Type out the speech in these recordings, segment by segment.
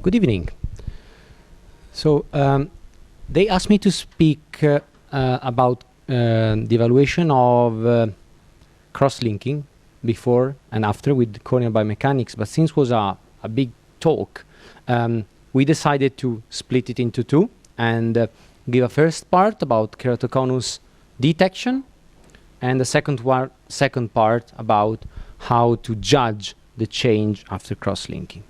Good evening. So they asked me to speak about the evaluation of cross-linking before and after with corneal biomechanics, but since it was a big talk, we decided to split it into two and give a first part about keratoconus detection and the second part about how to judge the change after cross-linking.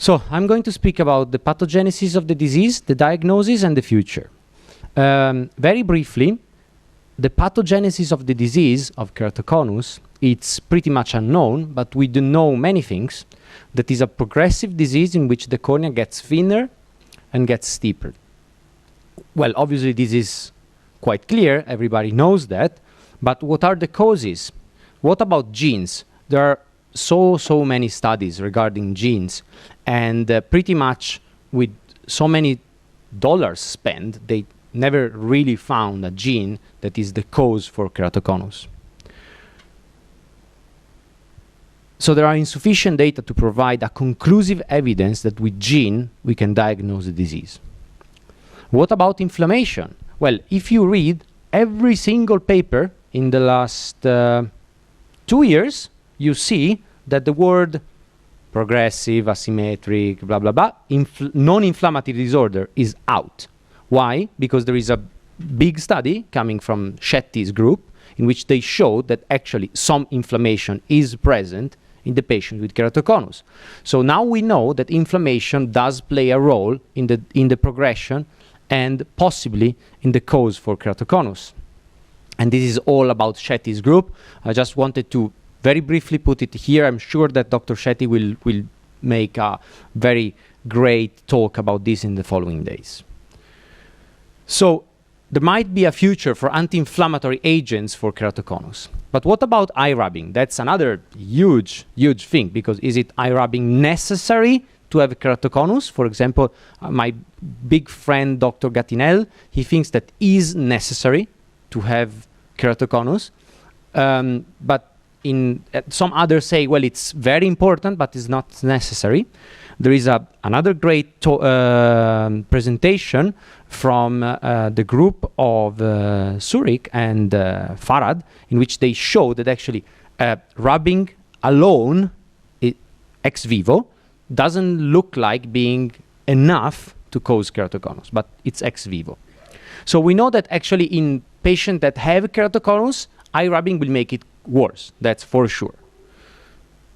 So I'm going to speak about the pathogenesis of the disease, the diagnosis, and the future. Very briefly, the pathogenesis of the disease of keratoconus, it's pretty much unknown, but we do know many things. That is a progressive disease in which the cornea gets thinner and gets steeper. Well, obviously this is quite clear, everybody knows that, but what are the causes? What about genes? There are so many studies regarding genes, and pretty much with so many dollars spent, they never really found a gene that is the cause for keratoconus. So there are insufficient data to provide a conclusive evidence that with gene we can diagnose the disease. What about inflammation? Well, if you read every single paper in the last 2 years, you see that the word progressive, asymmetric, blah, blah, blah, non-inflammatory disorder is out. Why? Because there is a big study coming from Shetty's group in which they showed that actually some inflammation is present in the patient with keratoconus. So now we know that inflammation does play a role in the progression and possibly in the cause for keratoconus. And this is all about Shetty's group. I just wanted to very briefly put it here. I'm sure that Dr. Shetty will make a very great talk about this in the following days. So there might be a future for anti-inflammatory agents for keratoconus. But what about eye rubbing? That's another huge thing, because is it eye rubbing necessary to have keratoconus? For example, my big friend Dr. Gattinel, he thinks that is necessary to have keratoconus, but some others say, well, it's very important, but it's not necessary. There is another great presentation from the group of Zurich and Farad, in which they show that actually rubbing alone, ex vivo, doesn't look like being enough to cause keratoconus, but it's ex vivo. So we know that actually in patients that have keratoconus, eye rubbing will make it worse, that's for sure.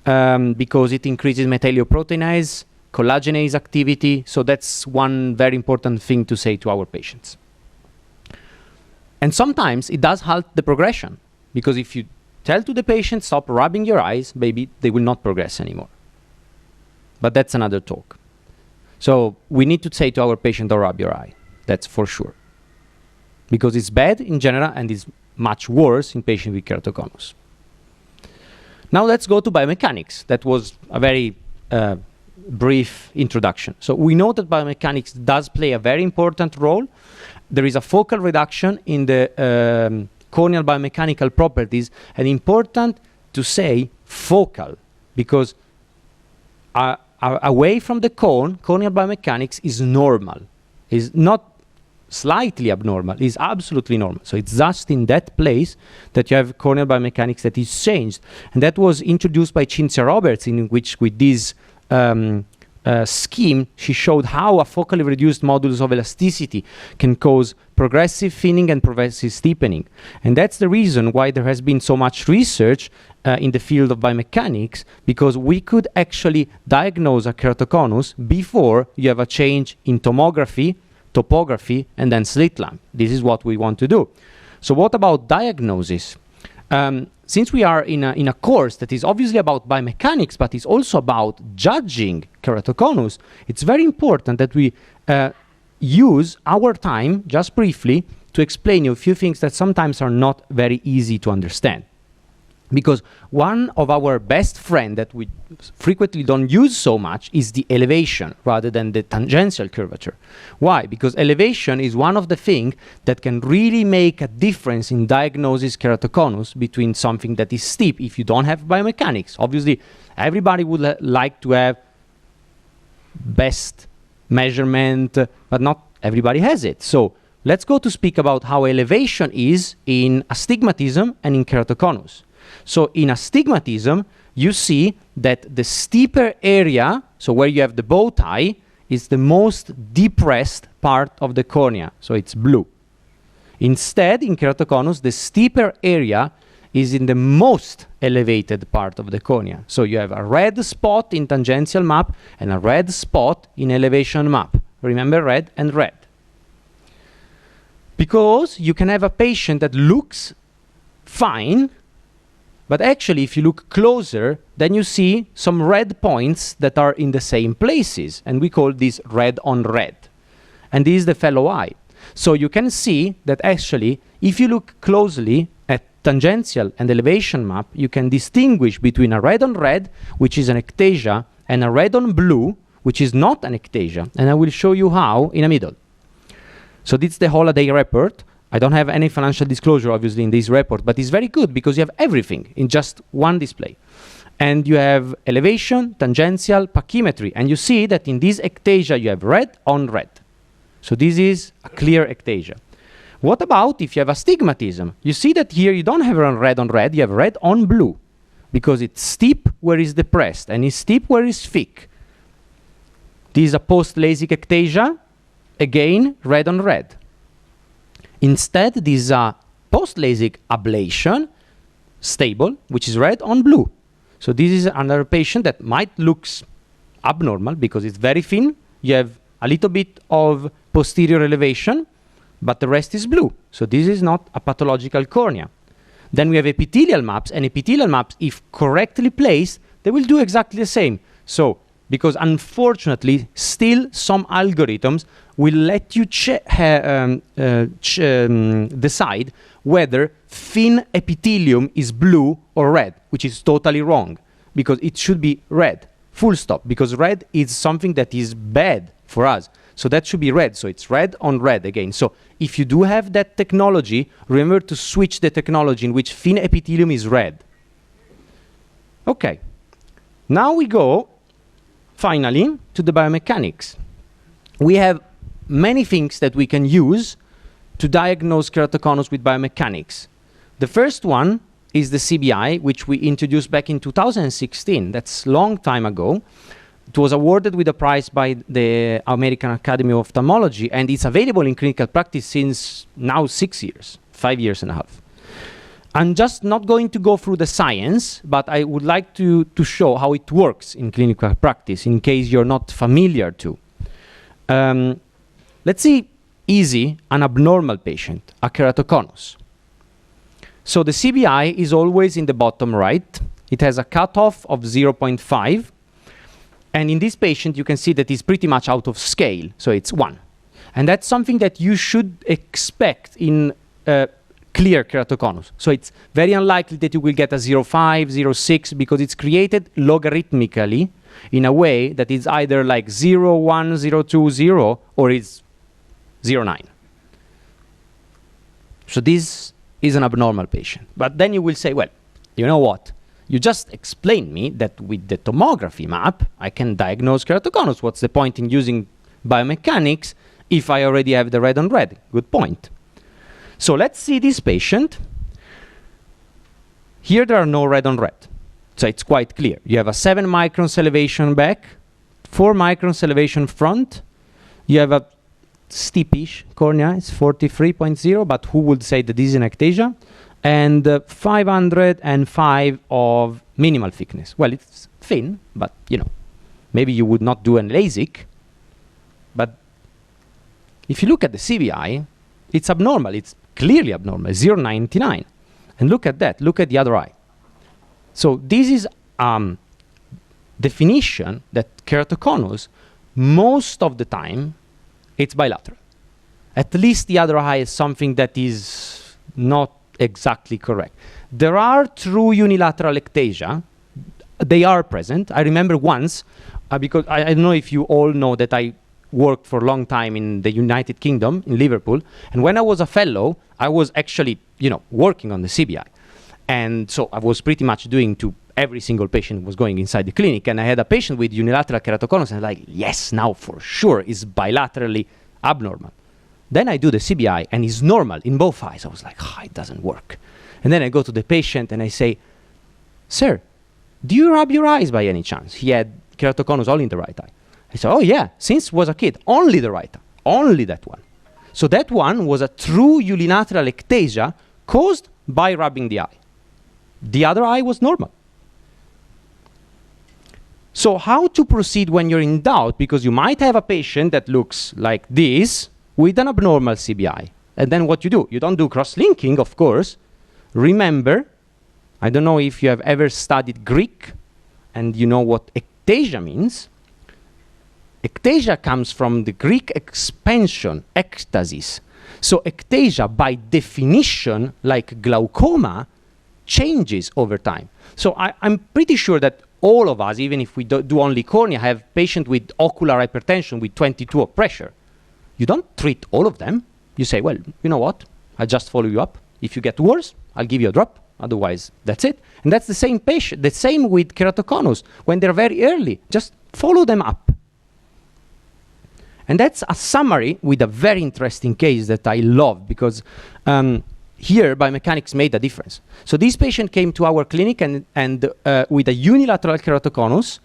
Because it increases metalloproteinase, collagenase activity, so that's one very important thing to say to our patients. And sometimes it does halt the progression, because if you tell to the patient, stop rubbing your eyes, maybe they will not progress anymore. But that's another talk. So we need to say to our patient, don't rub your eye, that's for sure. Because it's bad in general and it's much worse in patients with keratoconus. Now let's go to biomechanics. That was a very brief introduction. So we know that biomechanics does play a very important role. There is a focal reduction in the corneal biomechanical properties, and important to say focal, because away from the cone, corneal biomechanics is normal, is not slightly abnormal, is absolutely normal. So it's just in that place that you have corneal biomechanics that is changed. And that was introduced by Cinzia Roberts, in which with this scheme, she showed how a focally reduced modulus of elasticity can cause progressive thinning and progressive steepening. And that's the reason why there has been so much research in the field of biomechanics, because we could actually diagnose a keratoconus before you have a change in tomography, topography, and then slit lamp. This is what we want to do. So what about diagnosis? Since we are in a course that is obviously about biomechanics, but is also about judging keratoconus, it's very important that we use our time, just briefly, to explain you a few things that sometimes are not very easy to understand. Because one of our best friends that we frequently don't use so much is the elevation rather than the tangential curvature. Why? Because elevation is one of the things that can really make a difference in diagnosis keratoconus between something that is steep if you don't have biomechanics. Obviously, everybody would like to have best measurement, but not everybody has it. So let's go to speak about how elevation is in astigmatism and in keratoconus. So in astigmatism, you see that the steeper area, so where you have the bow tie, is the most depressed part of the cornea, so it's blue. Instead, in keratoconus, the steeper area is in the most elevated part of the cornea. So you have a red spot in tangential map and a red spot in elevation map. Remember, red and red. Because you can have a patient that looks fine, but actually if you look closer, then you see some red points that are in the same places, and we call this red on red. And this is the fellow eye. So you can see that actually, if you look closely at tangential and elevation map, you can distinguish between a red on red, which is an ectasia, and a red on blue, which is not an ectasia. And I will show you how in a middle. So this is the holiday report. I don't have any financial disclosure, obviously, in this report, but it's very good because you have everything in just one display. And you have elevation, tangential, pachymetry, and you see that in this ectasia you have red on red. So this is a clear ectasia. What about if you have astigmatism? You see that here you don't have red on red, you have red on blue, because it's steep where it's depressed, and it's steep where it's thick. This is a post-LASIK ectasia, again, red on red. Instead, this is a post-LASIK ablation, stable, which is red on blue. So this is another patient that might look abnormal because it's very thin. You have a little bit of posterior elevation, but the rest is blue. So this is not a pathological cornea. Then we have epithelial maps, and epithelial maps, if correctly placed, they will do exactly the same. So, because unfortunately, still some algorithms will let you decide whether thin epithelium is blue or red, which is totally wrong, because it should be red, full stop, because red is something that is bad for us. So that should be red. So it's red on red again. So if you do have that technology, remember to switch the technology in which thin epithelium is red. Okay. Now we go, finally, to the biomechanics. We have many things that we can use to diagnose keratoconus with biomechanics. The first one is the CBI, which we introduced back in 2016. That's a long time ago. It was awarded with a prize by the American Academy of Ophthalmology, and it's available in clinical practice since now 6 years, 5 years and a half. I'm just not going to go through the science, but I would like to show how it works in clinical practice in case you're not familiar to. Let's see, easy, an abnormal patient, a keratoconus. So the CBI is always in the bottom right. It has a cutoff of 0.5. And in this patient, you can see that it's pretty much out of scale. So it's 1. And that's something that you should expect in clear keratoconus. So it's very unlikely that you will get a 0.5, 0.6, because it's created logarithmically in a way that is either like 0.1, 0.2, 0, or it's 0.9. So this is an abnormal patient. But then you will say, well, you know what? You just explained me that with the tomography map, I can diagnose keratoconus. What's the point in using biomechanics if I already have the red on red? Good point. So let's see this patient. Here there are no red on red. So it's quite clear. You have a 7 microns elevation back, 4 microns elevation front. You have a steepish cornea, it's 43.0, but who would say that this is an ectasia? And 505 of minimal thickness. Well, it's thin, but you know, maybe you would not do a LASIK. But if you look at the CBI, it's abnormal. It's clearly abnormal, 0.99. And look at that. Look at the other eye. So this is definition that keratoconus, most of the time, it's bilateral. At least the other eye is something that is not exactly correct. There are true unilateral ectasia. They are present. I remember once, because I don't know if you all know that I worked for a long time in the United Kingdom, in Liverpool, and when I was a fellow, I was actually, you know, working on the CBI. And so I was pretty much doing to every single patient was going inside the clinic, and I had a patient with unilateral keratoconus, and I'm like, yes, now for sure it's bilaterally abnormal. Then I do the CBI, and it's normal in both eyes. I was like, it doesn't work. And then I go to the patient, and I say, sir, do you rub your eyes by any chance? He had keratoconus all in the right eye. I said, oh yeah, since was a kid, only the right eye, only that one. So that one was a true unilateral ectasia caused by rubbing the eye. The other eye was normal. So how to proceed when you're in doubt? Because you might have a patient that looks like this with an abnormal CBI. And then what you do? You don't do cross-linking, of course. Remember, I don't know if you have ever studied Greek and you know what ectasia means. Ectasia comes from the Greek expansion, ectasis. So ectasia, by definition, like glaucoma, changes over time. So I'm pretty sure that all of us, even if we do only cornea, have patients with ocular hypertension with 22 of pressure. You don't treat all of them. You say, well, you know what? I'll just follow you up. If you get worse, I'll give you a drop. Otherwise, that's it. And that's the same patient, the same with keratoconus. When they're very early, just follow them up. And that's a summary with a very interesting case that I love, because here Biomechanics made a difference. So this patient came to our clinic and with a unilateral keratoconus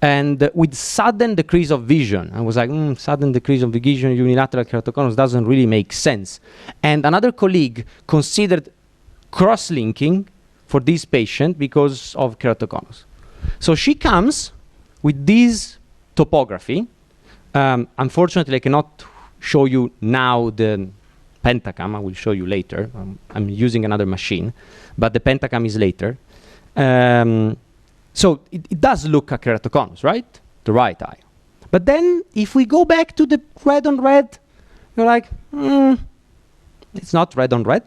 and with sudden decrease of vision. I was like, sudden decrease of vision, unilateral keratoconus doesn't really make sense. And another colleague considered cross-linking for this patient because of keratoconus. So she comes with this topography. Unfortunately, I cannot show you now the pentacam. I will show you later. I'm using another machine, but the pentacam is later. So it does look a keratoconus, right? The right eye. But then if we go back to the red on red, you're like, it's not red on red.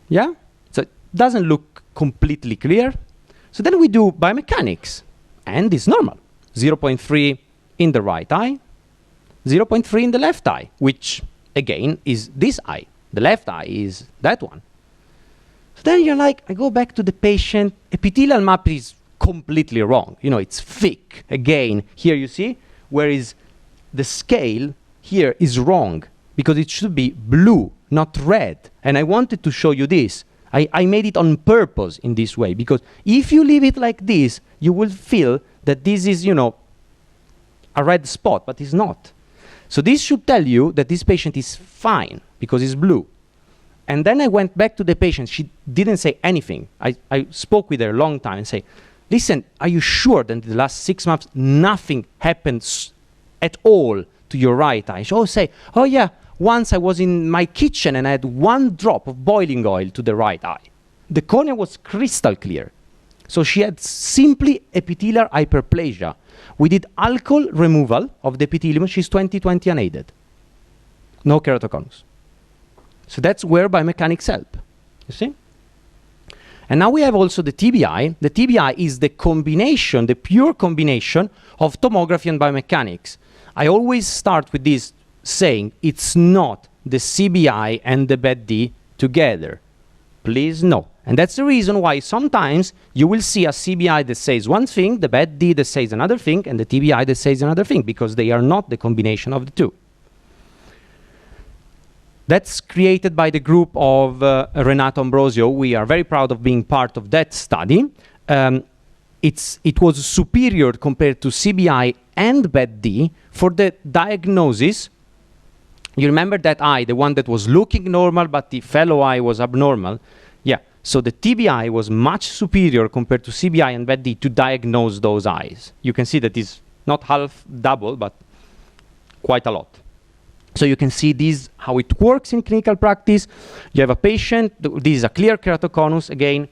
Yeah? So it doesn't look completely clear. So then we do biomechanics, and it's normal. 0.3 in the right eye, 0.3 in the left eye, which again is this eye. The left eye is that one. So then you're like, I go back to the patient, epithelial map is completely wrong. You know, it's thick. Again, here you see, whereas the scale here is wrong because it should be blue, not red. And I wanted to show you this. I made it on purpose in this way, because if you leave it like this, you will feel that this is, you know, a red spot, but it's not. So this should tell you that this patient is fine because it's blue. And then I went back to the patient. She didn't say anything. I spoke with her a long time and say, listen, are you sure that in the last 6 months nothing happened at all to your right eye? She always say, oh yeah, once I was in my kitchen and I had 1 drop of boiling oil to the right eye. The cornea was crystal clear. So she had simply epithelial hyperplasia. We did alcohol removal of the epithelium. She's 20/20 unaided. No keratoconus. So that's where biomechanics help. You see? And now we have also the TBI. The TBI is the combination, the pure combination of tomography and biomechanics. I always start with this saying, it's not the CBI and the BED-D together. Please no. And that's the reason why sometimes you will see a CBI that says one thing, the BED-D that says another thing, and the TBI that says another thing, because they are not the combination of the two. That's created by the group of Renato Ambrosio. We are very proud of being part of that study. It was superior compared to CBI and BED-D for the diagnosis. You remember that eye, the one that was looking normal, but the fellow eye was abnormal? Yeah, so the TBI was much superior compared to CBI and BED-D to diagnose those eyes. You can see that it's not half double, but quite a lot. So you can see this, how it works in clinical practice. You have a patient, this is a clear keratoconus, again,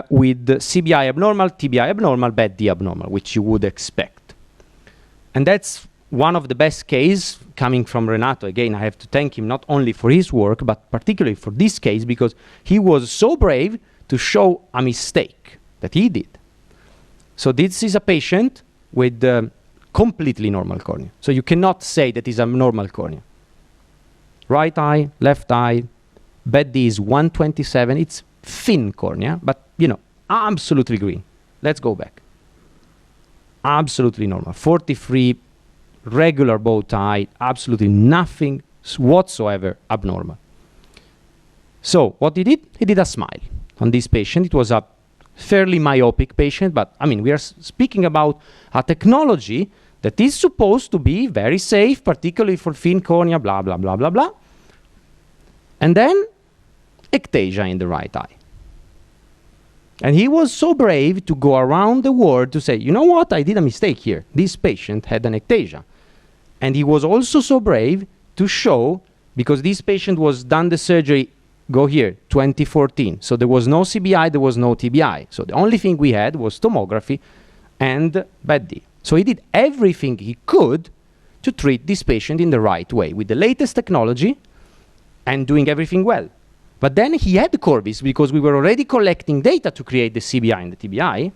with CBI abnormal, TBI abnormal, BED-D abnormal, which you would expect. And that's one of the best cases coming from Renato. Again, I have to thank him not only for his work, but particularly for this case, because he was so brave to show a mistake that he did. So this is a patient with completely normal cornea. So you cannot say that is a normal cornea. Right eye, left eye, BED-D is 127. It's thin cornea, but you know, absolutely green. Let's go back. Absolutely normal. 43, regular bow tie, absolutely nothing whatsoever abnormal. So what he did a smile on this patient. It was a fairly myopic patient, but I mean, we are speaking about a technology that is supposed to be very safe, particularly for thin cornea, blah, blah, blah, blah, blah. And then ectasia in the right eye. And he was so brave to go around the world to say, you know what, I did a mistake here. This patient had an ectasia. And he was also so brave to show, because this patient was done the surgery, go here, 2014. So there was no CBI, there was no TBI. So the only thing we had was tomography and BED. So he did everything he could to treat this patient in the right way with the latest technology and doing everything well. But then he had Corvis because we were already collecting data to create the CBI and the TBI.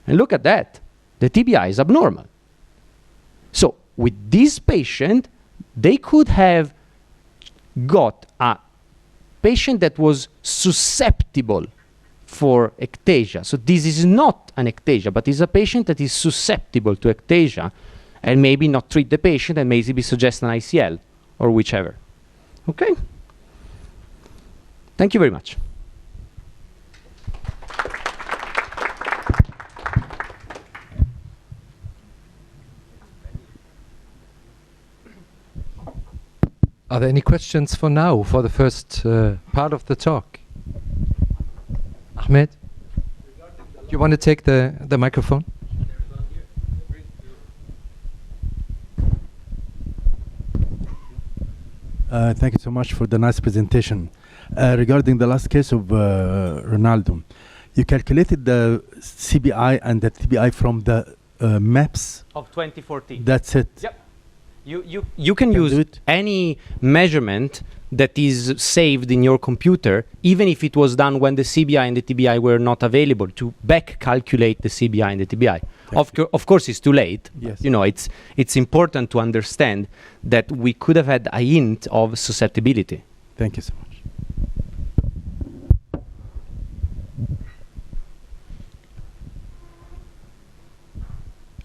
And look at that. The TBI is abnormal. So with this patient, they could have got a patient that was susceptible for ectasia. So this is not an ectasia, but is a patient that is susceptible to ectasia, and maybe not treat the patient and maybe suggest an ICL or whichever. Okay? Thank you very much. Are there any questions for now, for the first part of the talk? Ahmed, do you want to take the microphone? Thank you so much for the nice presentation. Regarding the last case of Ronaldo, you calculated the CBI and the TBI from the maps Of 2014. That's it. Yep. You can use any measurement that is saved in your computer, even if it was done when the CBI and the TBI were not available, to back calculate the CBI and the TBI. Of course, it's too late. Yes. You know, it's important to understand that we could have had a hint of susceptibility. Thank you so much.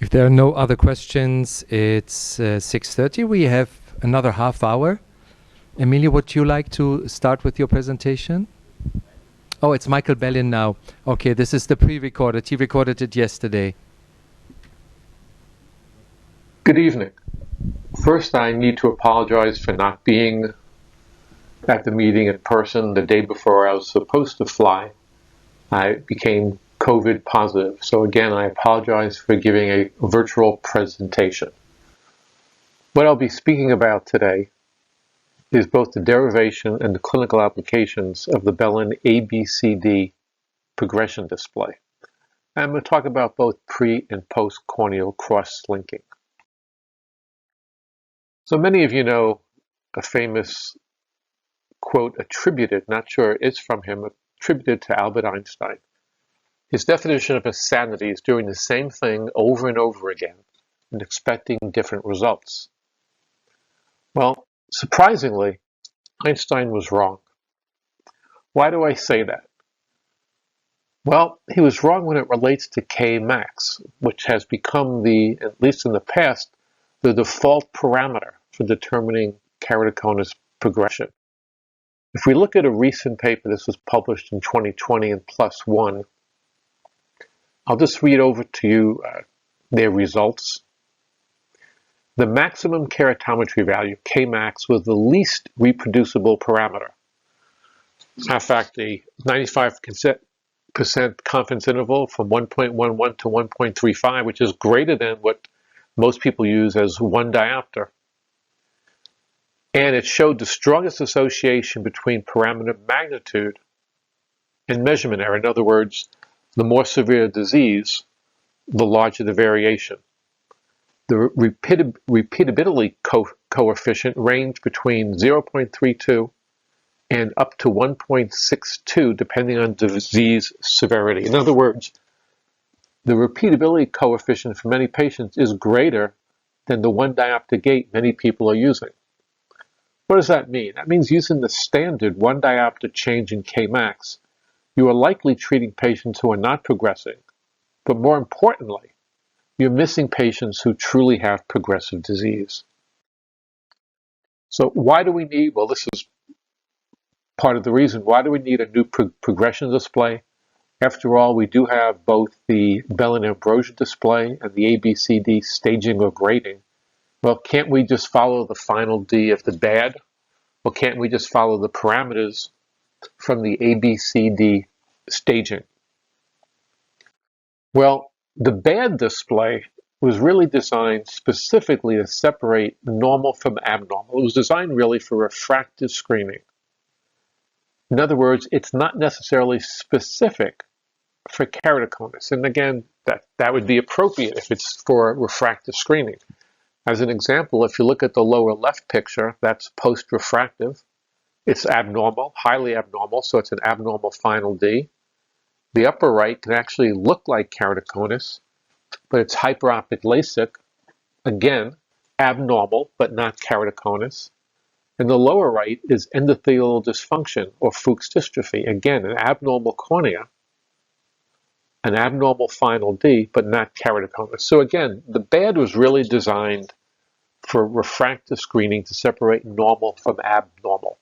If there are no other questions, it's 6:30. We have another half hour. Emilia, would you like to start with your presentation? Oh, it's Michael Belin now. Okay, this is the pre-recorded. He recorded it yesterday. Good evening. First, I need to apologize for not being at the meeting in person the day before I was supposed to fly. I became COVID positive. So again, I apologize for giving a virtual presentation. What I'll be speaking about today is both the derivation and the clinical applications of the Belin ABCD progression display. I'm going to talk about both pre and post corneal cross-linking. So many of you know a famous quote attributed, not sure it's from him, attributed to Albert Einstein. His definition of insanity is doing the same thing over and over again and expecting different results. Well, surprisingly, Einstein was wrong. Why do I say that? Well, he was wrong when it relates to Kmax, which has become at least in the past, the default parameter for determining keratoconus progression. If we look at a recent paper, this was published in 2020 in PLOS ONE, I'll just read over to you their results. The maximum keratometry value, Kmax, was the least reproducible parameter. In fact, the 95% confidence interval from 1.11 to 1.35, which is greater than what most people use as 1 diopter. And it showed the strongest association between parameter magnitude and measurement error. In other words, the more severe disease, the larger the variation. The repeatability coefficient ranged between 0.32 and up to 1.62, depending on disease severity. In other words, the repeatability coefficient for many patients is greater than the 1 diopter gate many people are using. What does that mean? That means using the standard 1 diopter change in Kmax, you are likely treating patients who are not progressing, but more importantly, you're missing patients who truly have progressive disease. So why do we need, well, this is part of the reason, why do we need a new progression display? After all, we do have both the Belin ambrosia display and the ABCD staging or grading. Well, can't we just follow the final D of the bad? Well, can't we just follow the parameters from the ABCD staging? Well, the bad display was really designed specifically to separate normal from abnormal. It was designed really for refractive screening. In other words, it's not necessarily specific for keratoconus. And again, that would be appropriate if it's for refractive screening. As an example, if you look at the lower left picture, that's post-refractive. It's abnormal, highly abnormal, so it's an abnormal final D. The upper right can actually look like keratoconus, but it's hyperopic LASIK, again, abnormal, but not keratoconus. And the lower right is endothelial dysfunction, or Fuchs dystrophy, again, an abnormal cornea, an abnormal final D, but not keratoconus. So again, the bad was really designed for refractive screening to separate normal from abnormal.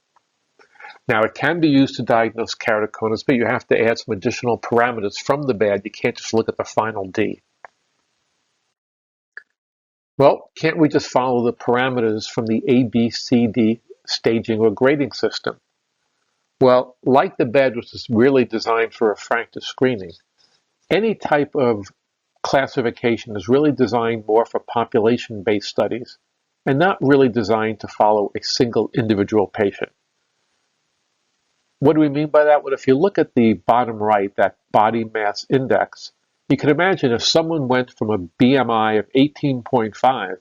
Now, it can be used to diagnose keratoconus, but you have to add some additional parameters from the bad. You can't just look at the final D. Well, can't we just follow the parameters from the ABCD staging or grading system? Well, like the bad, which is really designed for refractive screening, any type of classification is really designed more for population-based studies and not really designed to follow a single individual patient. What do we mean by that? Well, if you look at the bottom right, that body mass index, you can imagine if someone went from a BMI of 18.5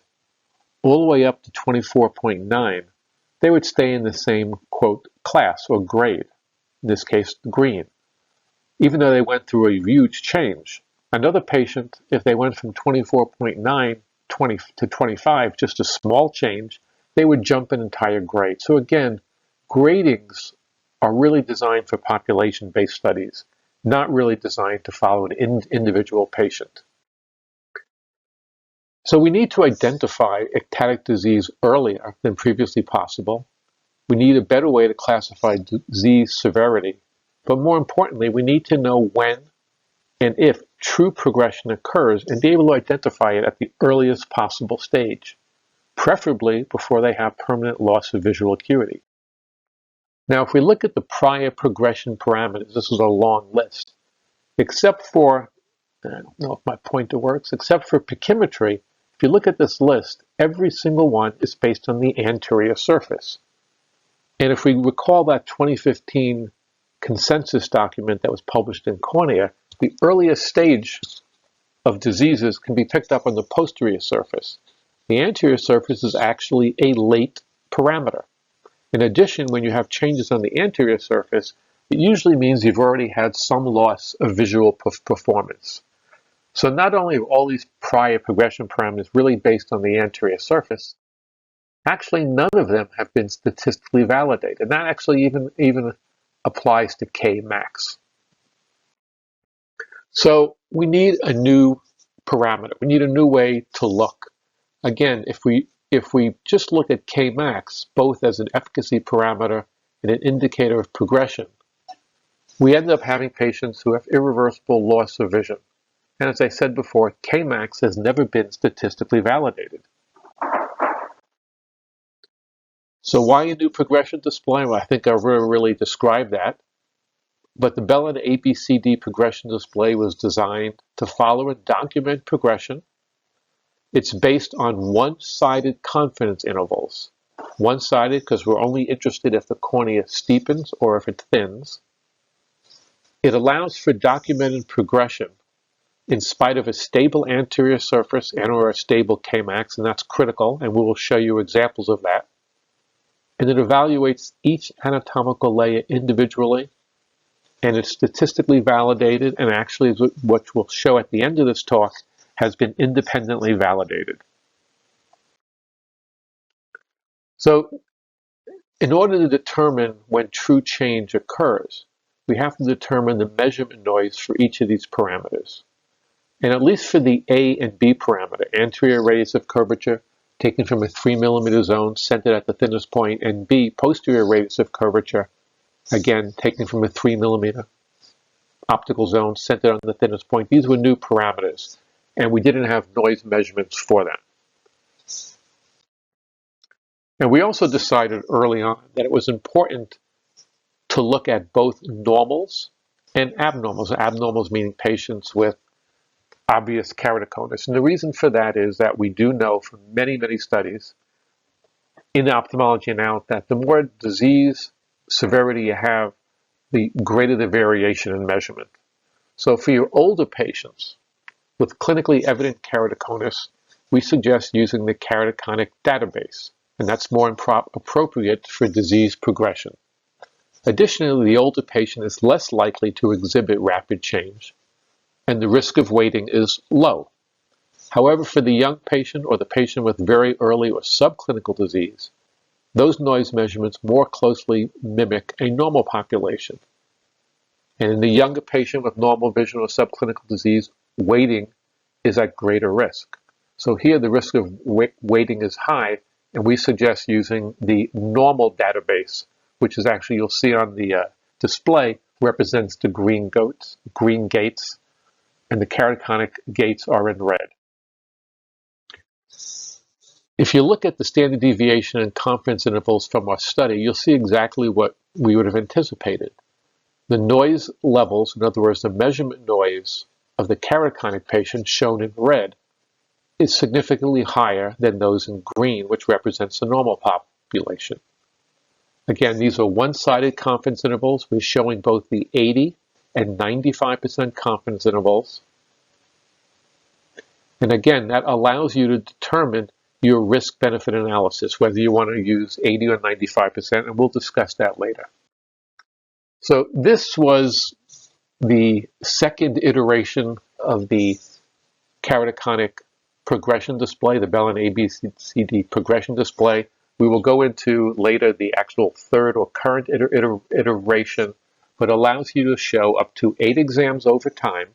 all the way up to 24.9, they would stay in the same, quote, class or grade, in this case, green, even though they went through a huge change. Another patient, if they went from 24.9 to 25, just a small change, they would jump an entire grade. So again, gradings are really designed for population-based studies, not really designed to follow an individual patient. So we need to identify ectatic disease earlier than previously possible. We need a better way to classify disease severity. But more importantly, we need to know when and if true progression occurs and be able to identify it at the earliest possible stage, preferably before they have permanent loss of visual acuity. Now, if we look at the prior progression parameters, this is a long list. Except for, I don't know if my pointer works, except for pachymetry, if you look at this list, every single one is based on the anterior surface. And if we recall that 2015 consensus document that was published in Cornea, the earliest stage of diseases can be picked up on the posterior surface. The anterior surface is actually a late parameter. In addition, when you have changes on the anterior surface, it usually means you've already had some loss of visual performance. So not only are all these prior progression parameters really based on the anterior surface, actually none of them have been statistically validated. And that actually even applies to K max. So we need a new parameter. We need a new way to look. Again, if we just look at K max, both as an efficacy parameter and an indicator of progression, we end up having patients who have irreversible loss of vision. And as I said before, K max has never been statistically validated. So why a new progression display? Well, I think I've really described that. But the Belin ABCD progression display was designed to follow and document progression. It's based on one-sided confidence intervals. One-sided because we're only interested if the cornea steepens or if it thins. It allows for documented progression in spite of a stable anterior surface and or a stable Kmax, and that's critical, and we will show you examples of that. And it evaluates each anatomical layer individually, and it's statistically validated, and actually, what we'll show at the end of this talk, has been independently validated. So, in order to determine when true change occurs, we have to determine the measurement noise for each of these parameters. And at least for the A and B parameter, anterior radius of curvature, taken from a 3 millimeter zone centered at the thinnest point, and B, posterior radius of curvature, again, taken from a 3 millimeter optical zone centered on the thinnest point. These were new parameters, and we didn't have noise measurements for them. And we also decided early on that it was important to look at both normals and abnormals. Abnormals meaning patients with obvious keratoconus. And the reason for that is that we do know from many, many studies in ophthalmology now that the more disease severity you have, the greater the variation in measurement. So for your older patients with clinically evident keratoconus, we suggest using the keratoconic database, and that's more appropriate for disease progression. Additionally, the older patient is less likely to exhibit rapid change, and the risk of waiting is low. However, for the young patient or the patient with very early or subclinical disease, those noise measurements more closely mimic a normal population. And in the younger patient with normal vision or subclinical disease, waiting is at greater risk. So here the risk of waiting is high, and we suggest using the normal database, which is actually, you'll see on the display, represents the green gates, and the keratoconic gates are in red. If you look at the standard deviation and confidence intervals from our study, you'll see exactly what we would have anticipated. The noise levels, in other words, the measurement noise of the keratoconic patient shown in red, is significantly higher than those in green, which represents the normal population. Again, these are one-sided confidence intervals. We're showing both the 80 and 95% confidence intervals. And again, that allows you to determine your risk-benefit analysis, whether you want to use 80 or 95%, and we'll discuss that later. So this was the second iteration of the keratoconic progression display, the Belin ABCD progression display. We will go into later the actual third or current iteration, but allows you to show up to 8 exams over time.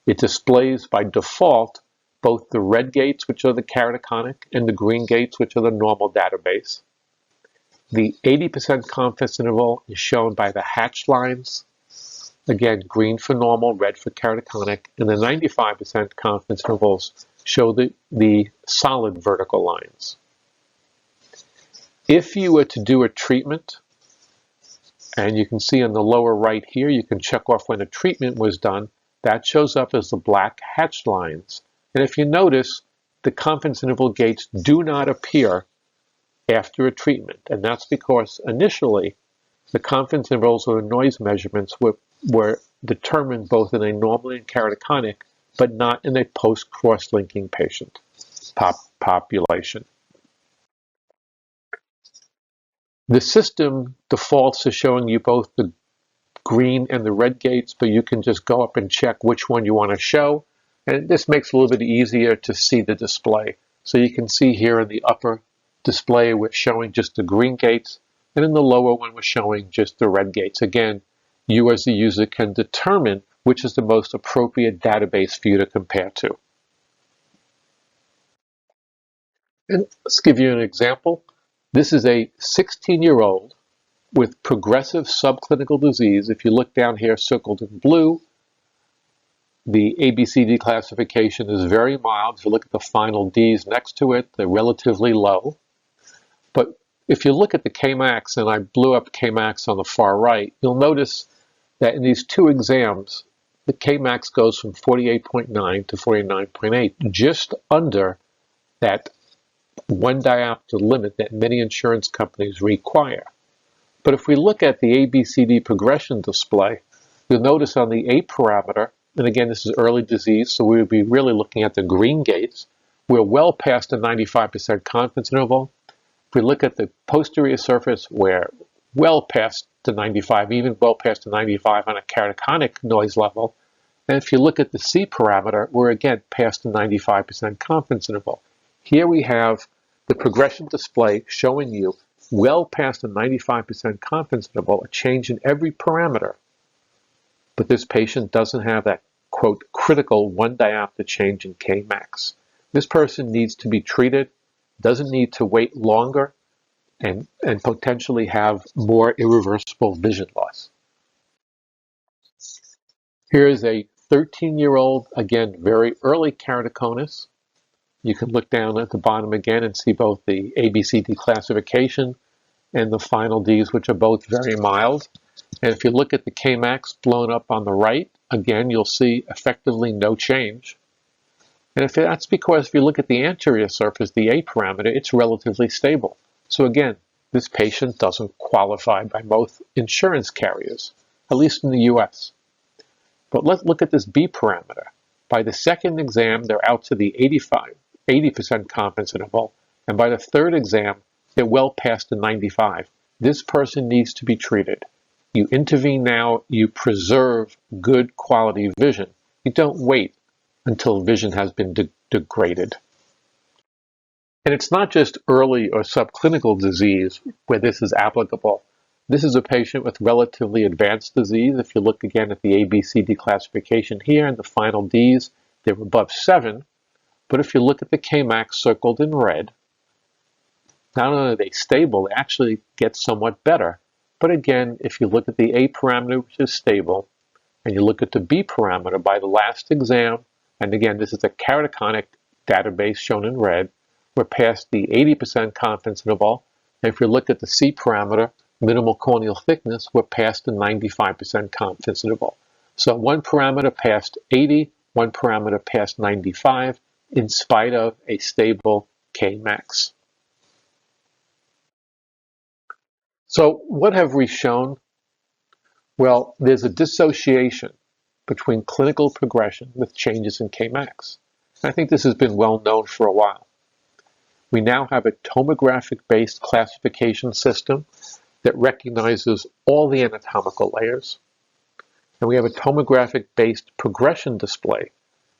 It displays by default both the red gates, which are the keratoconic, and the green gates, which are the normal database. The 80% confidence interval is shown by the hatched lines. Again, green for normal, red for keratoconic, and the 95% confidence intervals show the solid vertical lines. If you were to do a treatment, and you can see on the lower right here, you can check off when a treatment was done, that shows up as the black hatched lines. And if you notice, the confidence interval gates do not appear after a treatment. And that's because initially, the confidence intervals or the noise measurements were determined both in a normal and keratoconic, but not in a post-cross-linking patient population. The system defaults to showing you both the green and the red gates, but you can just go up and check which one you want to show. And this makes it a little bit easier to see the display. So you can see here in the upper display, we're showing just the green gates, and in the lower one, we're showing just the red gates. Again, you as the user can determine which is the most appropriate database for you to compare to. And let's give you an example. This is a 16-year-old with progressive subclinical disease. If you look down here circled in blue, the ABCD classification is very mild. If you look at the final Ds next to it, they're relatively low. But if you look at the Kmax, and I blew up Kmax on the far right, you'll notice that in these two exams, the Kmax goes from 48.9 to 49.8, just under that 1 diopter limit that many insurance companies require. But if we look at the ABCD progression display, you'll notice on the A parameter, and again, this is early disease, so we would be really looking at the green gates. We're well past the 95% confidence interval. If we look at the posterior surface, we're well past the 95, even well past the 95 on a keratoconic noise level. And if you look at the C parameter, we're again past the 95% confidence interval. Here we have the progression display showing you well past a 95% confidence interval, a change in every parameter, but this patient doesn't have that, quote, critical 1 diopter change in Kmax. This person needs to be treated, doesn't need to wait longer, and potentially have more irreversible vision loss. Here is a 13-year-old, again, very early keratoconus. You can look down at the bottom again and see both the ABCD classification and the final Ds, which are both very mild. And if you look at the Kmax blown up on the right, again, you'll see effectively no change. And that's because if you look at the anterior surface, the A parameter, it's relatively stable. So again, this patient doesn't qualify by most insurance carriers, at least in the US. But let's look at this B parameter. By the second exam, they're out to the 80% confidence interval, and by the third exam, they're well past the 95. This person needs to be treated. You intervene now, you preserve good quality vision. You don't wait until vision has been degraded. And it's not just early or subclinical disease where this is applicable. This is a patient with relatively advanced disease. If you look again at the ABCD classification here and the final Ds, they're above 7. But if you look at the Kmax circled in red, not only are they stable, they actually get somewhat better. But again, if you look at the A parameter, which is stable, and you look at the B parameter by the last exam, and again, this is a keratoconic database shown in red, we're past the 80% confidence interval. And if you look at the C parameter, minimal corneal thickness, we're past the 95% confidence interval. So one parameter past 80, one parameter past 95, in spite of a stable Kmax. So what have we shown? Well, there's a dissociation between clinical progression with changes in Kmax. I think this has been well known for a while. We now have a tomographic-based classification system that recognizes all the anatomical layers. And we have a tomographic-based progression display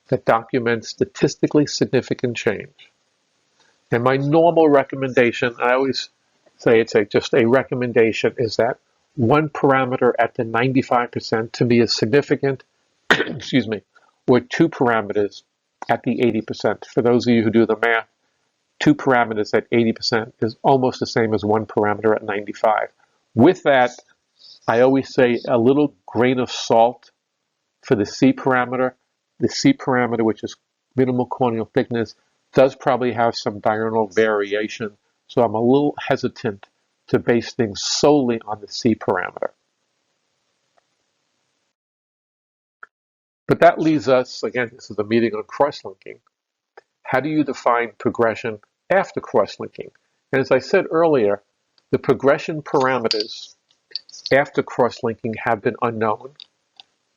that documents statistically significant change. And my normal recommendation, I always say it's just a recommendation, is that one parameter at the 95% to be as significant, excuse me, or two parameters at the 80%. For those of you who do the math, two parameters at 80% is almost the same as one parameter at 95. With that, I always say a little grain of salt for the C parameter. The C parameter, which is minimal corneal thickness, does probably have some diurnal variation, so I'm a little hesitant to base things solely on the C parameter. But that leaves us, again, this is a meeting on cross-linking. How do you define progression after cross-linking? And as I said earlier, the progression parameters after cross-linking have been unknown.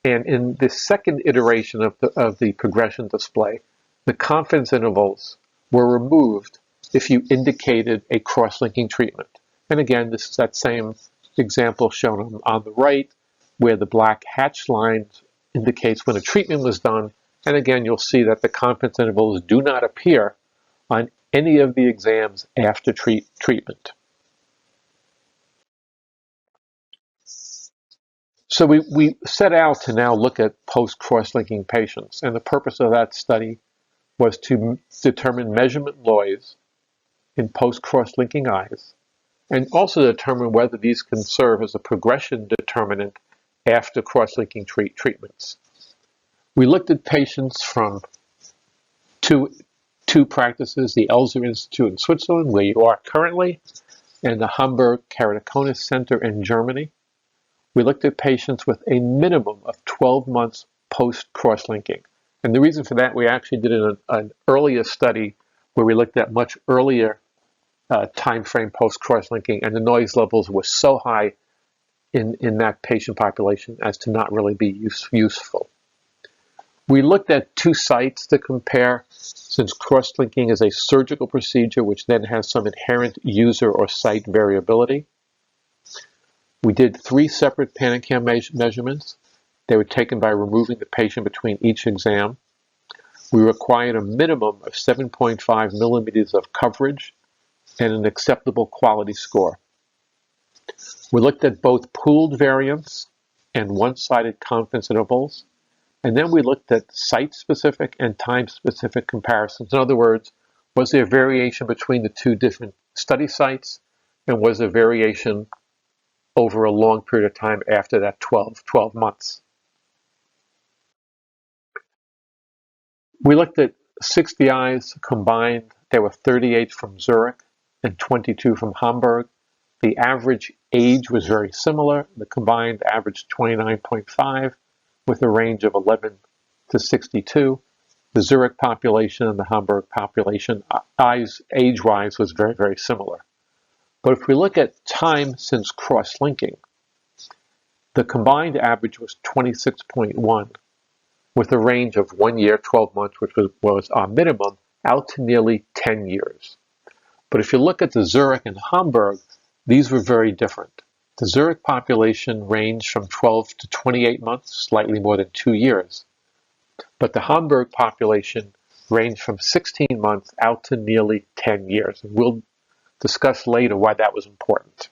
And in the second iteration of the progression display, the confidence intervals were removed if you indicated a cross-linking treatment. And again, this is that same example shown on the right, where the black hatched line indicates when a treatment was done. And again, you'll see that the confidence intervals do not appear on any of the exams after treatment. So we set out to now look at post-cross-linking patients, and the purpose of that study was to determine measurement noise in post-cross-linking eyes, and also determine whether these can serve as a progression determinant after cross-linking treatments. We looked at patients from two practices, the Elser Institute in Switzerland, where you are currently, and the Hamburg Keratoconus Center in Germany. We looked at patients with a minimum of 12 months post-cross-linking. And the reason for that, we actually did an earlier study where we looked at much earlier time frame post-cross-linking, and the noise levels were so high in that patient population as to not really be useful. We looked at two sites to compare, since cross-linking is a surgical procedure which then has some inherent user or site variability. We did 3 separate Panicam measurements. They were taken by removing the patient between each exam. We required a minimum of 7.5 millimeters of coverage and an acceptable quality score. We looked at both pooled variance and one-sided confidence intervals. And then we looked at site-specific and time-specific comparisons. In other words, was there variation between the two different study sites? And was there variation over a long period of time after that 12 months? We looked at 60 eyes combined. There were 38 from Zurich and 22 from Hamburg. The average age was very similar. The combined average 29.5 with a range of 11 to 62. The Zurich population and the Hamburg population, eyes age-wise, was very, very similar. But if we look at time since cross-linking, the combined average was 26.1 with a range of 1 year, 12 months, which was our minimum, out to nearly 10 years. But if you look at the Zurich and Hamburg, these were very different. The Zurich population ranged from 12 to 28 months, slightly more than 2 years. But the Hamburg population ranged from 16 months out to nearly 10 years. And we'll discuss later why that was important.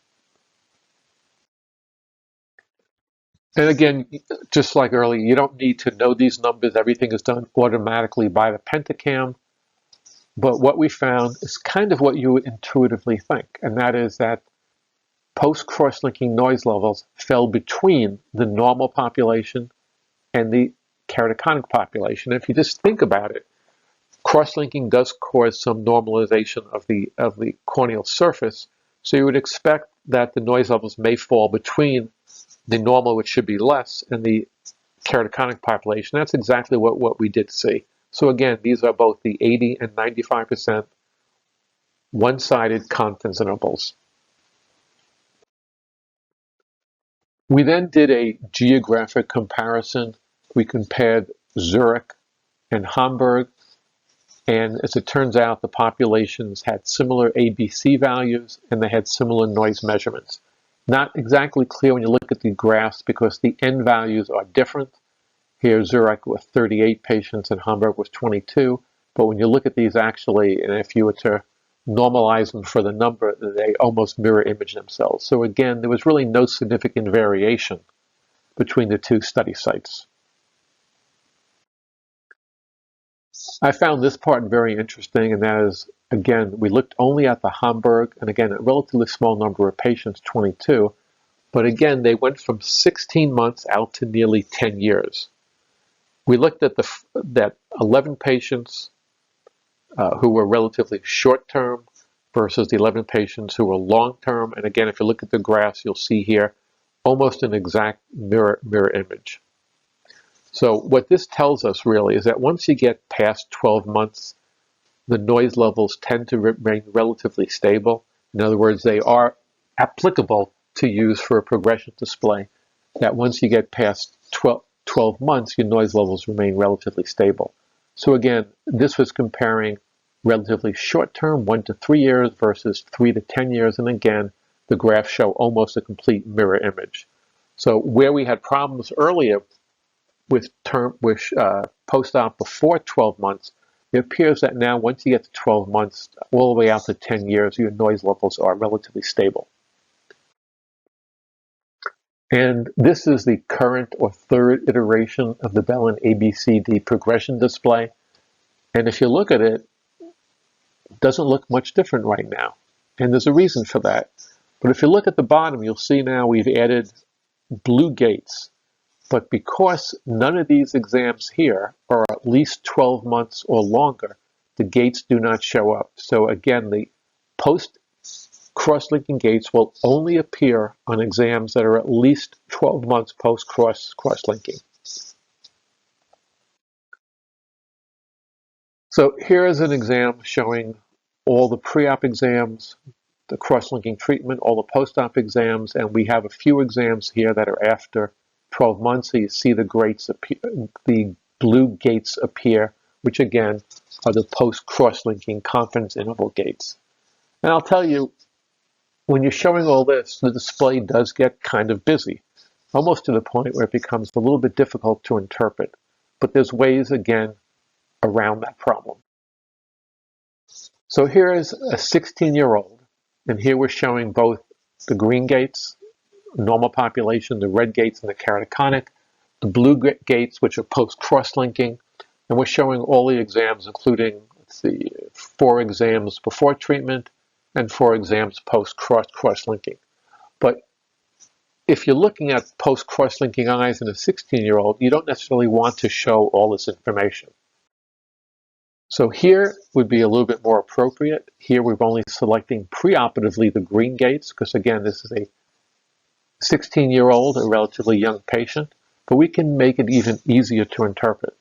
And again, just like earlier, you don't need to know these numbers. Everything is done automatically by the pentacam. But what we found is kind of what you would intuitively think, and that is that post-cross-linking noise levels fell between the normal population and the keratoconic population. If you just think about it, cross-linking does cause some normalization of the corneal surface, so you would expect that the noise levels may fall between the normal, which should be less, and the keratoconic population. That's exactly what we did see. So again, these are both the 80 and 95% one-sided confidence intervals. We then did a geographic comparison. We compared Zurich and Hamburg, and as it turns out, the populations had similar ABC values and they had similar noise measurements. Not exactly clear when you look at the graphs because the N values are different. Here, Zurich with 38 patients and Hamburg with 22. But when you look at these actually, and if you were to normalize them for the number, they almost mirror image themselves. So again, there was really no significant variation between the two study sites. I found this part very interesting, and that is, again, we looked only at the Hamburg, and again, a relatively small number of patients, 22, but again, they went from 16 months out to nearly 10 years. We looked at that 11 patients who were relatively short-term versus the 11 patients who were long-term, and again, if you look at the graphs, you'll see here almost an exact mirror image. So what this tells us really is that once you get past 12 months, the noise levels tend to remain relatively stable. In other words, they are applicable to use for a progression display. That once you get past 12 months, your noise levels remain relatively stable. So again, this was comparing relatively short-term, 1 to 3 years versus 3 to 10 years. And again, the graphs show almost a complete mirror image. So where we had problems earlier with post-op before 12 months, it appears that now once you get to 12 months, all the way out to 10 years, your noise levels are relatively stable. And this is the current or third iteration of the Belin ABCD progression display. And if you look at it, it doesn't look much different right now. And there's a reason for that. But if you look at the bottom, you'll see now we've added blue gates. But because none of these exams here are at least 12 months or longer, the gates do not show up. So again, the post-cross-linking gates will only appear on exams that are at least 12 months post-cross-linking. So here is an exam showing all the pre-op exams, the cross-linking treatment, all the post-op exams, and we have a few exams here that are after 12 months, so you see the blue gates appear, which again are the post-cross-linking confidence interval gates. And I'll tell you, when you're showing all this, the display does get kind of busy, almost to the point where it becomes a little bit difficult to interpret. But there's ways, again, around that problem. So here is a 16-year-old, and here we're showing both the green gates, normal population, the red gates and the keratoconic, the blue gates, which are post-cross-linking, and we're showing all the exams, including, let's see, 4 exams before treatment and 4 exams post-cross-linking. But if you're looking at post-cross-linking eyes in a 16-year-old, you don't necessarily want to show all this information. So here would be a little bit more appropriate. Here we're only selecting preoperatively the green gates, because again, this is a 16-year-old, a relatively young patient, but we can make it even easier to interpret.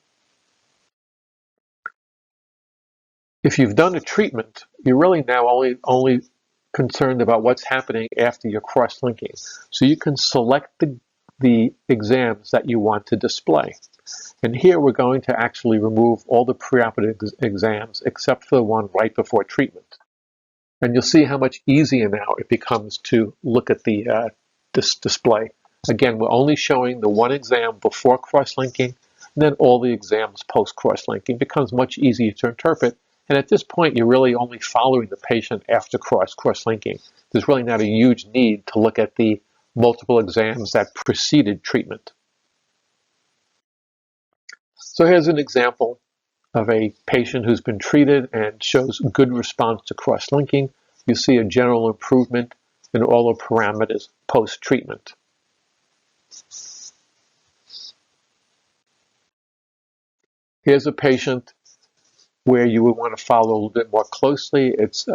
If you've done a treatment, you're really now only concerned about what's happening after your cross-linking. So you can select the exams that you want to display. And here we're going to actually remove all the preoperative exams except for the one right before treatment. And you'll see how much easier now it becomes to look at the this display. Again, we're only showing the one exam before cross-linking, and then all the exams post-cross-linking. It becomes much easier to interpret. And at this point, you're really only following the patient after cross-linking. There's really not a huge need to look at the multiple exams that preceded treatment. So here's an example of a patient who's been treated and shows good response to cross-linking. You see a general improvement in all the parameters post-treatment. Here's a patient where you would want to follow a little bit more closely. It's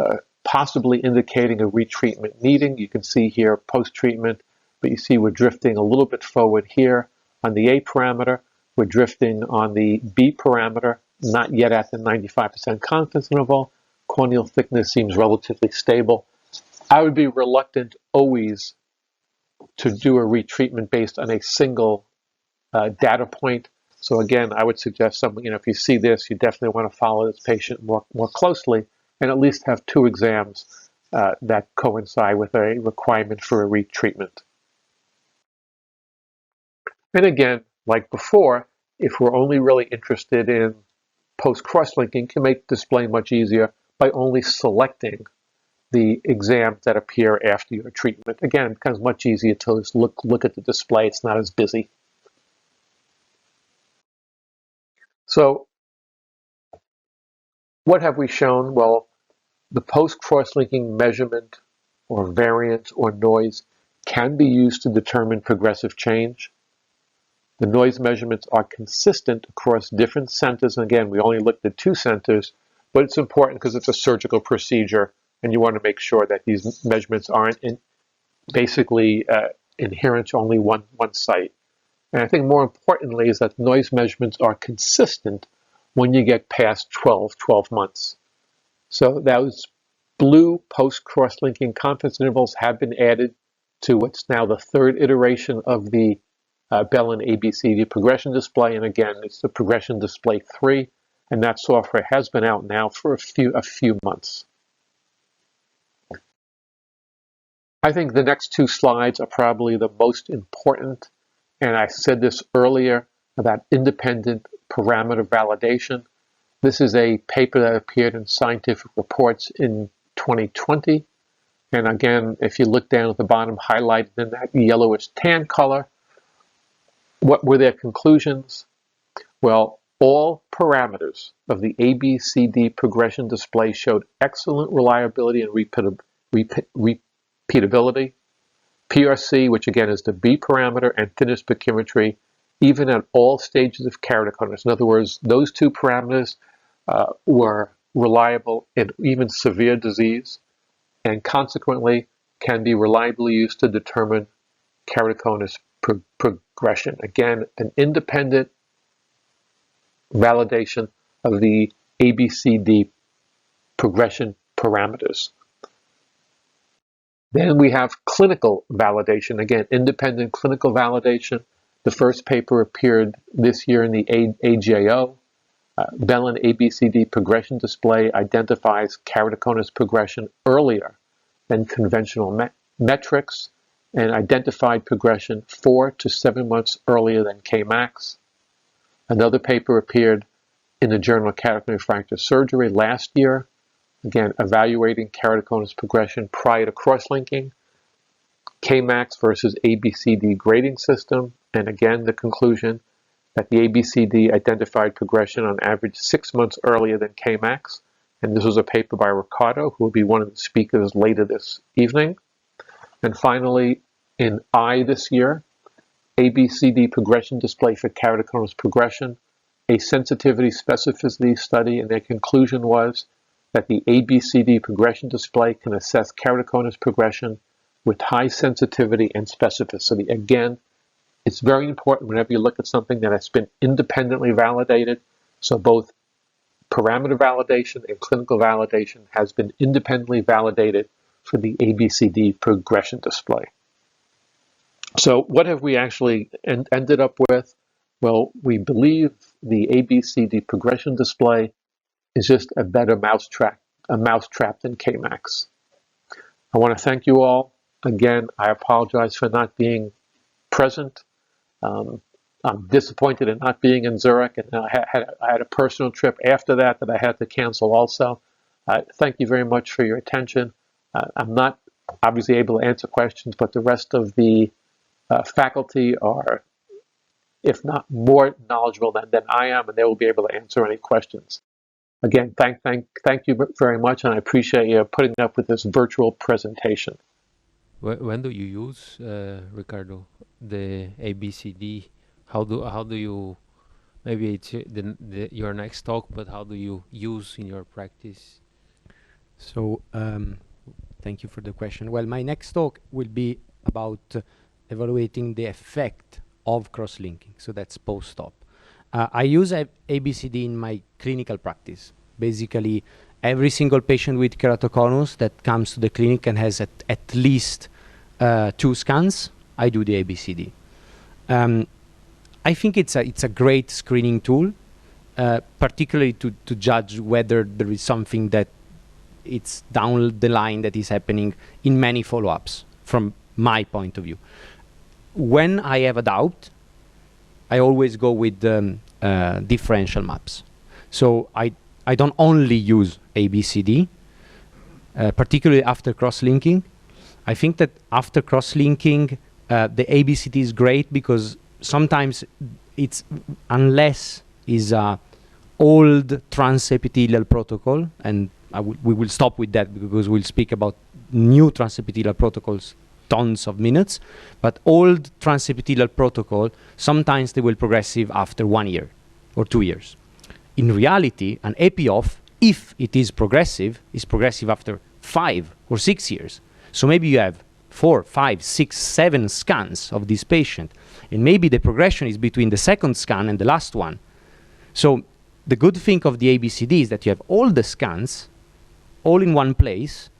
possibly indicating a retreatment needing. You can see here post-treatment, but you see we're drifting a little bit forward here on the A parameter. We're drifting on the B parameter, not yet at the 95% confidence interval. Corneal thickness seems relatively stable. I would be reluctant always to do a retreatment based on a single data point. So again, I would suggest if you see this, you definitely want to follow this patient more closely and at least have 2 exams that coincide with a requirement for a retreatment. And again, like before, if we're only really interested in post-cross-linking, can make display much easier by only selecting the exams that appear after your treatment. Again, it becomes much easier to just look at the display. It's not as busy. So what have we shown? Well, the post-cross-linking measurement or variance or noise can be used to determine progressive change. The noise measurements are consistent across different centers. And again, we only looked at 2 centers, but it's important because it's a surgical procedure and you want to make sure that these measurements aren't basically inherent to only one site. And I think more importantly is that noise measurements are consistent when you get past 12 months. So those blue post-cross-linking confidence intervals have been added to what's now the 3rd iteration of the Belin ABCD progression display. And again, it's the progression display 3, and that software has been out now for a few months. I think the next 2 slides are probably the most important. And I said this earlier about independent parameter validation. This is a paper that appeared in Scientific Reports in 2020. And again, if you look down at the bottom, highlighted in that yellowish tan color, what were their conclusions? Well, all parameters of the ABCD progression display showed excellent reliability and repeatability. PRC, which again is the B parameter, and thinness pachymetry, even at all stages of keratoconus. In other words, those 2 parameters were reliable in even severe disease, and consequently can be reliably used to determine keratoconus progression. Again, an independent validation of the ABCD progression parameters. Then we have clinical validation. Again, independent clinical validation. The first paper appeared this year in the AJO. Belin ABCD progression display identifies keratoconus progression earlier than conventional metrics and identified progression 4 to 7 months earlier than Kmax. Another paper appeared in the Journal of Cataract and Refractive Surgery last year, again evaluating keratoconus progression prior to cross-linking. Kmax versus ABCD grading system, and again the conclusion that the ABCD identified progression on average 6 months earlier than Kmax, and this was a paper by Riccardo, who will be one of the speakers later this evening. And finally, in eye this year, ABCD progression display for keratoconus progression, a sensitivity specificity study, and their conclusion was that the ABCD progression display can assess keratoconus progression with high sensitivity and specificity. Again, it's very important whenever you look at something that has been independently validated. So both parameter validation and clinical validation has been independently validated for the ABCD progression display. So what have we actually ended up with? Well, we believe the ABCD progression display is just a better mousetrap than Kmax. I want to thank you all. Again, I apologize for not being present. I'm disappointed in not being in Zurich, and I had a personal trip after that I had to cancel also. Thank you very much for your attention. I'm not obviously able to answer questions, but the rest of the faculty are, if not more knowledgeable than I am, and they will be able to answer any questions. Again, thank you very much, and I appreciate you putting up with this virtual presentation. When do you use, Riccardo, the ABCD? How do you, maybe it's your next talk, but how do you use in your practice? So, thank you for the question. Well, my next talk will be about evaluating the effect of cross-linking. So that's post-op. I use ABCD in my clinical practice. Basically, every single patient with keratoconus that comes to the clinic and has at least 2 scans, I do the ABCD. I think it's a great screening tool, particularly to judge whether there is something that it's down the line that is happening in many follow-ups from my point of view. When I have a doubt, I always go with differential maps. So I don't only use ABCD, particularly after cross-linking. I think that after cross-linking, the ABCD is great because sometimes it's, unless is a old transepithelial protocol, and we will stop with that because we'll speak about new transepithelial protocols tons of minutes, but old transepithelial protocol, sometimes they will progressive after 1 year or 2 years. In reality, an epi-off, if it is progressive after 5 or 6 years. So maybe you have 4, 5, 6, 7 scans of this patient, and maybe the progression is between the second scan and the last one. So the good thing of the ABCD is that you have all the scans all in one place,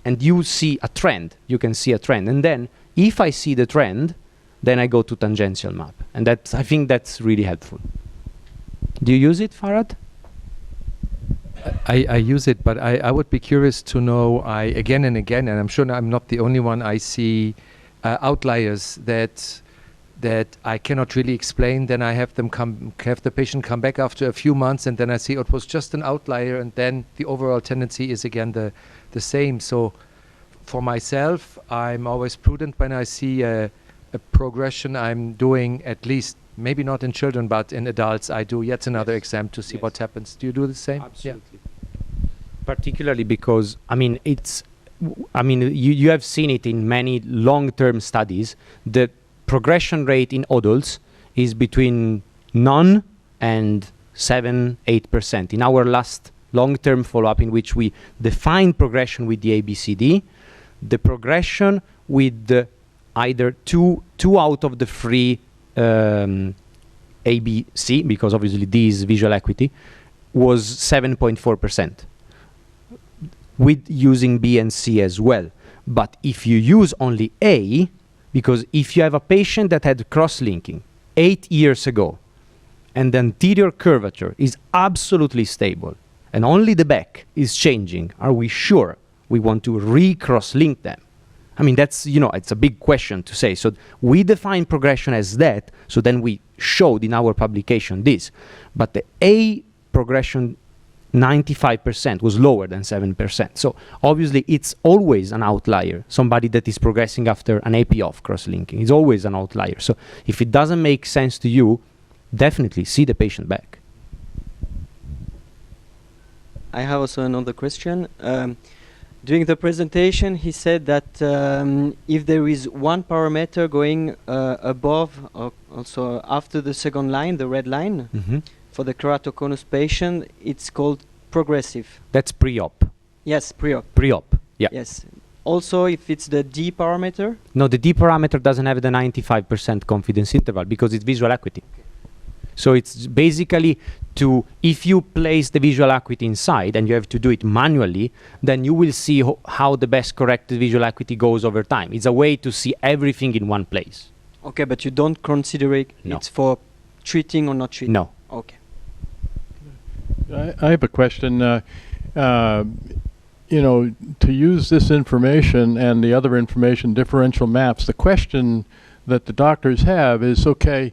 and you see a trend. You can see a trend. And then if I see the trend, then I go to tangential map. And that's, I think that's really helpful. Do you use it, Farad? I use it, but I would be curious to know, again and again, and I'm sure I'm not the only one, I see outliers that I cannot really explain. Then I have the patient come back after a few months, and then I see it was just an outlier, and then the overall tendency is again the same. So for myself, I'm always prudent when I see a progression. I'm doing, at least maybe not in children, but in adults, I do yet another exam to see what happens. Do you do the same? Absolutely. Yeah. Particularly because, you have seen it in many long-term studies. The progression rate in adults is between none and 7-8%. In our last long-term follow-up, in which we define progression with the ABCD, the progression with either two out of the 3 ABC, because obviously D is visual acuity, was 7.4%, with using B and C as well. But if you use only A, because if you have a patient that had cross-linking 8 years ago, and the anterior curvature is absolutely stable, and only the back is changing, are we sure we want to re-cross-link them? I mean, that's, it's a big question to say. So we define progression as that, so then we showed in our publication this. But the A progression 95% was lower than 7%. So obviously it's always an outlier. Somebody that is progressing after an AP-off cross-linking is always an outlier. So if it doesn't make sense to you, definitely see the patient back. I have also another question. During the presentation, he said that if there is one parameter going above or also after the second line, the red line, for the keratoconus patient, it's called progressive. That's pre-op. Yes, pre-op. Pre-op, yeah. Yes. Also, if it's the D parameter? No, the D parameter doesn't have the 95% confidence interval because it's visual acuity. So it's basically if you place the visual acuity inside and you have to do it manually, then you will see how the best corrected visual acuity goes over time. It's a way to see everything in one place. Okay, but you don't consider it's for treating or not treating? No. Okay. I have a question. You know, to use this information and the other information, differential maps, the question that the doctors have is, okay,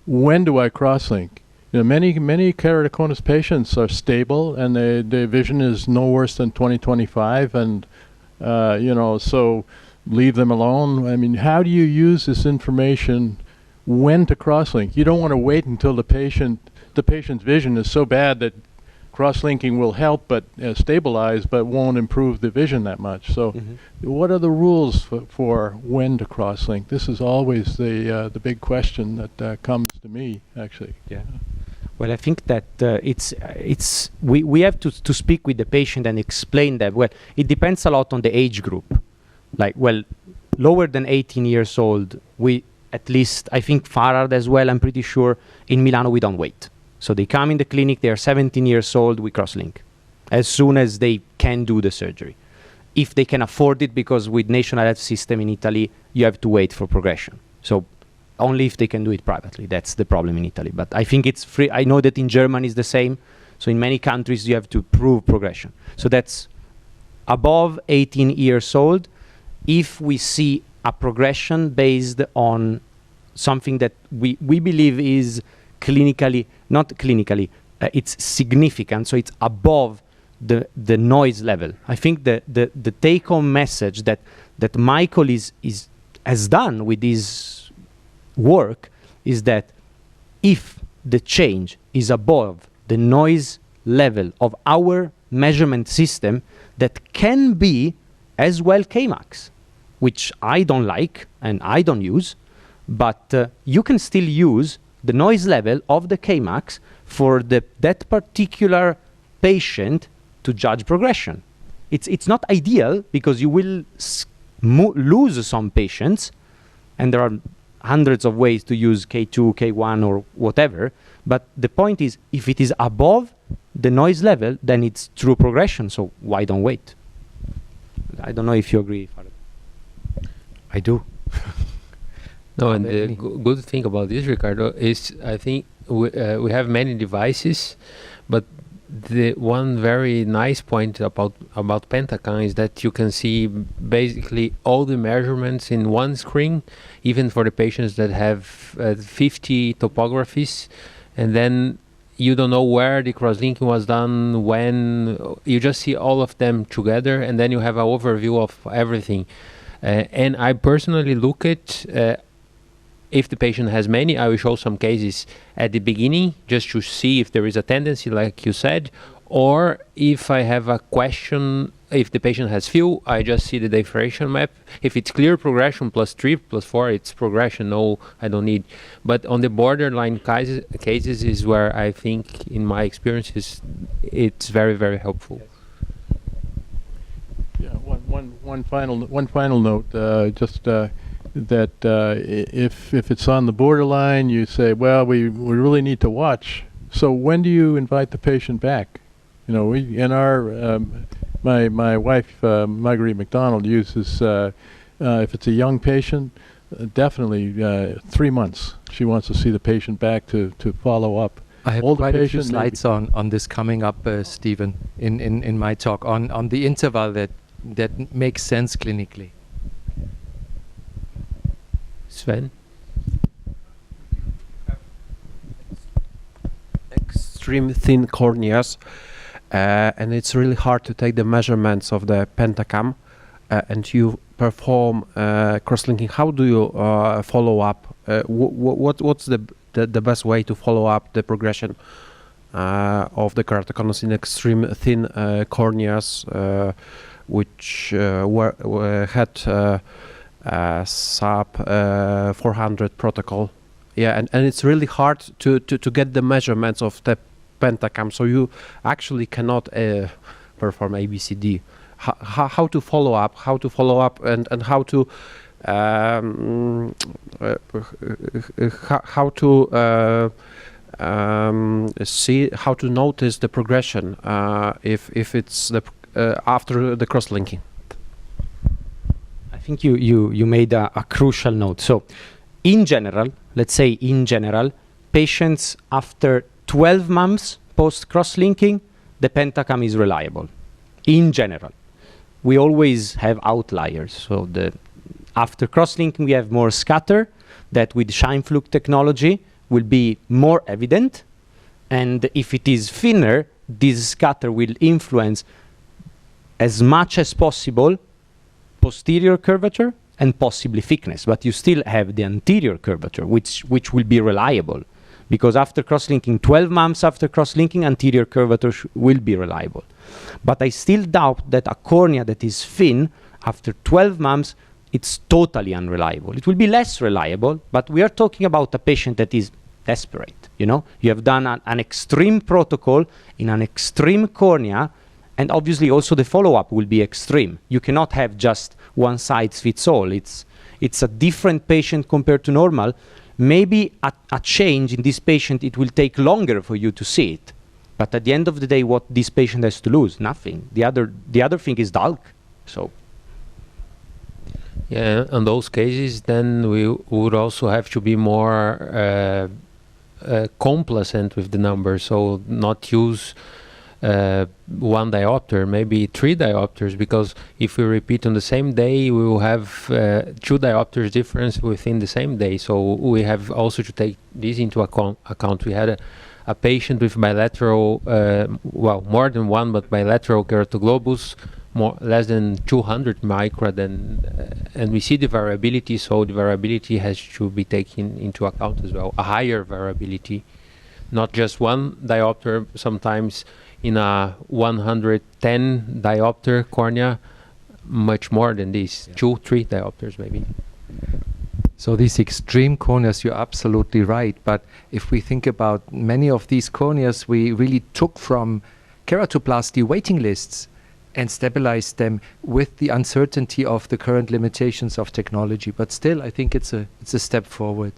when do I cross-link? You know, many keratoconus patients are stable and their vision is no worse than 20/25, and you know, so leave them alone. I mean, how do you use this information when to cross-link? You don't want to wait until the patient's vision is so bad that cross-linking will help but stabilize, but won't improve the vision that much. So what are the rules for when to cross-link? This is always the big question that comes to me, actually. Yeah. Well, I think that we have to speak with the patient and explain that. Well, it depends a lot on the age group. Like, well, lower than 18 years old, we at least, I think Farad as well, I'm pretty sure, in Milano we don't wait. So they come in the clinic, they are 17 years old, we cross-link as soon as they can do the surgery. If they can afford it, because with national health system in Italy, you have to wait for progression. So only if they can do it privately. That's the problem in Italy. But I think it's free. I know that in Germany it's the same. So in many countries you have to prove progression. So that's above 18 years old. If we see a progression based on something that we believe is it's significant, so it's above the noise level. I think the take-home message that Michael has done with his work is that if the change is above the noise level of our measurement system, that can be as well Kmax, which I don't like and I don't use, but you can still use the noise level of the Kmax for that particular patient to judge progression. It's not ideal because you will lose some patients, and there are hundreds of ways to use K2, K1 or whatever, but the point is, if it is above the noise level, then it's true progression, so why don't wait? I don't know if you agree, Farad. I do. No, and the good thing about this, Riccardo, is I think we have many devices, but the one very nice point about Pentacam is that you can see basically all the measurements in one screen, even for the patients that have 50 topographies, and then you don't know where the cross-linking was done, when. You just see all of them together, and then you have an overview of everything. And I personally look at if the patient has many, I will show some cases at the beginning just to see if there is a tendency, like you said, or if I have a question, if the patient has few, I just see the differential map. If it's clear progression +3, +4, it's progression, no, I don't need. But on the borderline cases is where I think, in my experiences, it's very, very helpful. Yeah, one final note, that if it's on the borderline, you say, well, we really need to watch. So when do you invite the patient back? You know, we in our my wife Marguerite McDonald uses if it's a young patient, definitely 3 months. She wants to see the patient back to follow up. I have Older quite a few patient, slides on this coming up, Stephen, in my talk on the interval that makes sense clinically. Sven? Extreme thin corneas. and it's really hard to take the measurements of the pentacam, and you perform cross-linking. How do you follow up? What's the best way to follow up the progression of the keratoconus in extreme thin corneas, which had sub 400 protocol? Yeah, and it's really hard to get the measurements of the pentacam, so you actually cannot perform ABCD. How to follow up? And how to see, how to notice the progression if it's the after the cross-linking. I think you made a crucial note. So in general, let's say in general, patients after 12 months post cross-linking, the pentacam is reliable. In general, we always have outliers. So after cross-linking, we have more scatter that with Scheimpflug technology will be more evident. And if it is thinner, this scatter will influence as much as possible posterior curvature and possibly thickness, but you still have the anterior curvature, which will be reliable, because after cross-linking, 12 months after cross-linking, anterior curvature will be reliable. But I still doubt that a cornea that is thin, after 12 months, it's totally unreliable. It will be less reliable, but we are talking about a patient that is desperate, you know? You have done an extreme protocol in an extreme cornea, and obviously also the follow-up will be extreme. You cannot have just one size fits all. It's a different patient compared to normal. Maybe a change in this patient, it will take longer for you to see it. But at the end of the day, what this patient has to lose? Nothing. The other thing is bulk. So. Yeah, in those cases, then we would also have to be more complacent with the number. So not use one diopter, maybe 3 diopters, because if we repeat on the same day, we will have 2 diopters difference within the same day. So we have also to take this into account. We had a patient with bilateral, well, more than one, but bilateral keratoglobus, less than 200 micra, and we see the variability, so the variability has to be taken into account as well. A higher variability, not just one diopter. Sometimes in a 110 diopter cornea, much more than this, 2-3 diopters maybe. So these extreme corneas, you're absolutely right. But if we think about many of these corneas, we really took from keratoplasty waiting lists and stabilized them with the uncertainty of the current limitations of technology. But still, I think it's a step forward.